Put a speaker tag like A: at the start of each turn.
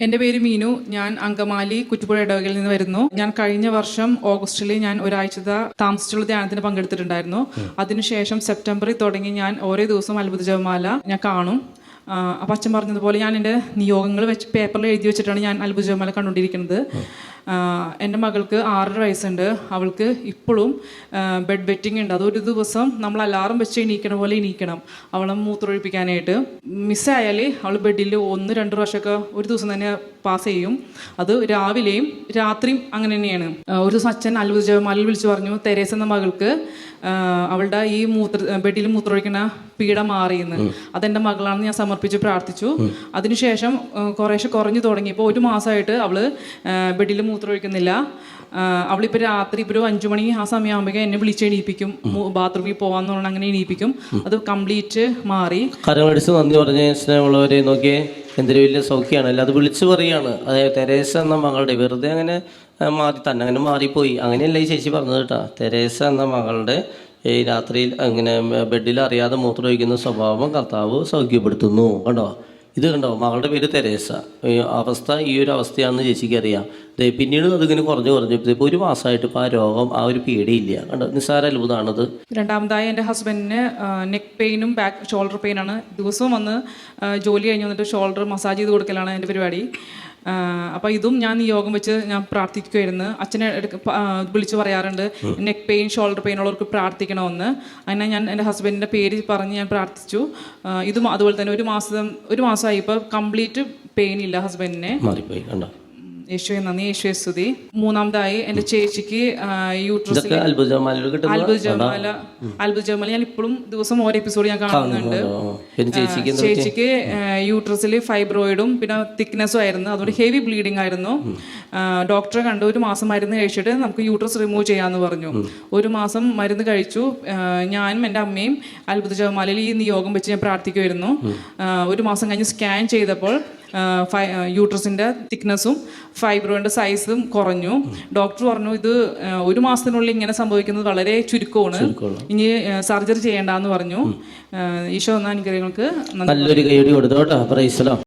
A: എൻ്റെ പേര് മീനു. ഞാൻ അങ്കമാലി കുറ്റിപ്പുഴ ഇടവകയിൽ നിന്ന് വരുന്നു. ഞാൻ കഴിഞ്ഞ വർഷം ഓഗസ്റ്റിൽ ഞാൻ ഒരാഴ്ചത്തെ താമസിച്ചുള്ള ധ്യാനത്തിന് പങ്കെടുത്തിട്ടുണ്ടായിരുന്നു. അതിനുശേഷം സെപ്റ്റംബറിൽ തുടങ്ങി ഞാൻ ഓരോ ദിവസവും അത്ഭുത ജപമാല ഞാൻ കാണും. അപ്പം അച്ഛൻ പറഞ്ഞതുപോലെ ഞാൻ എൻ്റെ നിയോഗങ്ങൾ വെച്ച് പേപ്പറിൽ എഴുതി വെച്ചിട്ടാണ് ഞാൻ അത്ഭുത ജപമാല കണ്ടുകൊണ്ടിരിക്കുന്നത്. എൻ്റെ മകൾക്ക് 6.5 വയസ്സുണ്ട്. അവൾക്ക് ഇപ്പോഴും ബെഡ് വെറ്റിംഗ് ഉണ്ട്. അതൊരു ദിവസം നമ്മൾ അലാറം വെച്ച് എണീക്കണ പോലെ എണീക്കണം അവളെ മൂത്രമൊഴിപ്പിക്കാനായിട്ട്. മിസ്സായാൽ അവൾ ബെഡിൽ 1-2 പ്രാവശ്യമൊക്കെ ഒരു ദിവസം തന്നെ പാസ് ചെയ്യും. അത് രാവിലെയും രാത്രിയും അങ്ങനെ തന്നെയാണ്. ഒരു ദിവസം അച്ഛൻ അത്ഭുത ജപമാലയിൽ വിളിച്ചു പറഞ്ഞു, തെരേസ എന്ന മകൾക്ക് അവളുടെ ഈ ബെഡിൽ മൂത്രമൊഴിക്കുന്ന പീഡ മാറിയെന്ന്. അതെൻ്റെ മകളാണെന്ന് ഞാൻ സമർപ്പിച്ച് പ്രാർത്ഥിച്ചു. അതിനുശേഷം കുറേശ്ശെ കുറഞ്ഞു തുടങ്ങിയപ്പോൾ 1 മാസമായിട്ട് അവള് ബെഡിൽ മൂത്രമൊഴിക്കുന്നില്ല. അവളിപ്പോൾ രാത്രി ഇപ്പോൾ 5 മണി ആ സമയമാകുമ്പോഴേക്കും എന്നെ വിളിച്ച് എണീപ്പിക്കും, ബാത്റൂമിൽ പോകാന്ന് പറഞ്ഞാൽ അങ്ങനെ എണീപ്പിക്കും. അത് കംപ്ലീറ്റ് മാറി.
B: കരമടിച്ച് നന്ദി പറഞ്ഞ സ്നേഹമുള്ളവരെ നോക്കിയേ, എന്തൊരു വലിയ സൗഖ്യമാണല്ലോ. അത് വിളിച്ചു പറയുകയാണ്. അതായത് തെരേസ എന്ന മകളുടെ വെറുതെ അങ്ങനെ അങ്ങനെ മാറിപ്പോയി അങ്ങനെയല്ല ഈ ചേച്ചി പറഞ്ഞത് കേട്ടോ. തെരേസ എന്ന മകളുടെ ഈ രാത്രിയിൽ അങ്ങനെ ബെഡിൽ അറിയാതെ മൂത്രമൊഴിക്കുന്ന സ്വഭാവം കർത്താവ് സൗഖ്യപ്പെടുത്തുന്നു. കണ്ടോ, ഇത് കണ്ടോ, മകളുടെ പേര് തെരേസ. ഈ ഒരു അവസ്ഥയാണെന്ന് ചേച്ചിക്ക് അറിയാം. പിന്നീട് അതിങ്ങനെ കുറഞ്ഞു ഇപ്പോൾ 1 മാസമായിട്ട് ഇപ്പോൾ ആ രോഗം, ആ ഒരു പേടിയില്ല. കണ്ടോ, നിസ്സാര അത്ഭുതമാണത്.
A: രണ്ടാമതായി എൻ്റെ ഹസ്ബൻഡിന് നെക്ക് പെയിനും ഷോൾഡർ പെയിനാണ്. ദിവസവും വന്ന് ജോലി കഴിഞ്ഞ് വന്നിട്ട് ഷോൾഡർ മസാജ് ചെയ്ത് കൊടുക്കലാണ് എൻ്റെ പരിപാടി. അപ്പോൾ ഇതും ഞാൻ യോഗം വെച്ച് ഞാൻ പ്രാർത്ഥിക്കുമായിരുന്നു. അച്ഛനെ വിളിച്ച് പറയാറുണ്ട് നെക്ക് പെയിൻ ഷോൾഡർ പെയിൻ ഉള്ളവർക്ക് പ്രാർത്ഥിക്കണമെന്ന്. അങ്ങനെ ഞാൻ എൻ്റെ ഹസ്ബൻഡിൻ്റെ പേര് പറഞ്ഞ് ഞാൻ പ്രാർത്ഥിച്ചു. ഇതും അതുപോലെ തന്നെ ഒരു മാസമായി ഇപ്പോൾ കംപ്ലീറ്റ് പെയിൻ ഇല്ല ഹസ്ബൻഡിനെ.
B: മാറിപ്പോയി. കണ്ടോ,
A: യേശുവെ നന്ദി, യേശുവെ സ്തുതി. മൂന്നാമതായി എൻ്റെ ചേച്ചിക്ക് യൂട്രസിൽ അത്ഭുത ജപമാല ഞാൻ ഇപ്പോഴും ദിവസം ഓരോ എപ്പിസോഡ് ഞാൻ കാണുന്നുണ്ട്. ചേച്ചിക്ക് യൂട്രസിൽ ഫൈബ്രോയിഡും പിന്നെ തിക്നെസ്സും ആയിരുന്നു. അതുകൊണ്ട് ഹെവി ബ്ലീഡിങ് ആയിരുന്നു. ഡോക്ടറെ കണ്ട് 1 മാസം മരുന്ന് കഴിച്ചിട്ട് നമുക്ക് യൂട്രസ് റിമൂവ് ചെയ്യാമെന്ന് പറഞ്ഞു. 1 മാസം മരുന്ന് കഴിച്ചു. ഞാനും എൻ്റെ അമ്മയും അത്ഭുത ജപമാലയിൽ ഈ നിയോഗം വെച്ച് ഞാൻ പ്രാർത്ഥിക്കുമായിരുന്നു. 1 മാസം കഴിഞ്ഞ് സ്കാൻ ചെയ്തപ്പോൾ യൂട്രസിൻ്റെ തിക്നെസ്സും ഫൈബ്രോയിൻ്റെ സൈസും കുറഞ്ഞു. ഡോക്ടർ പറഞ്ഞു ഇത് 1 മാസത്തിനുള്ളിൽ ഇങ്ങനെ സംഭവിക്കുന്നത് വളരെ ചുരുക്കമാണ്, ഇനി സർജറി ചെയ്യേണ്ടെന്ന് പറഞ്ഞു. ഈശോ എന്ന അനുഗ്രഹങ്ങൾക്ക്
B: നല്ലൊരു കൈയടി കൊടുത്തോട്ടോ. Praise the Lord.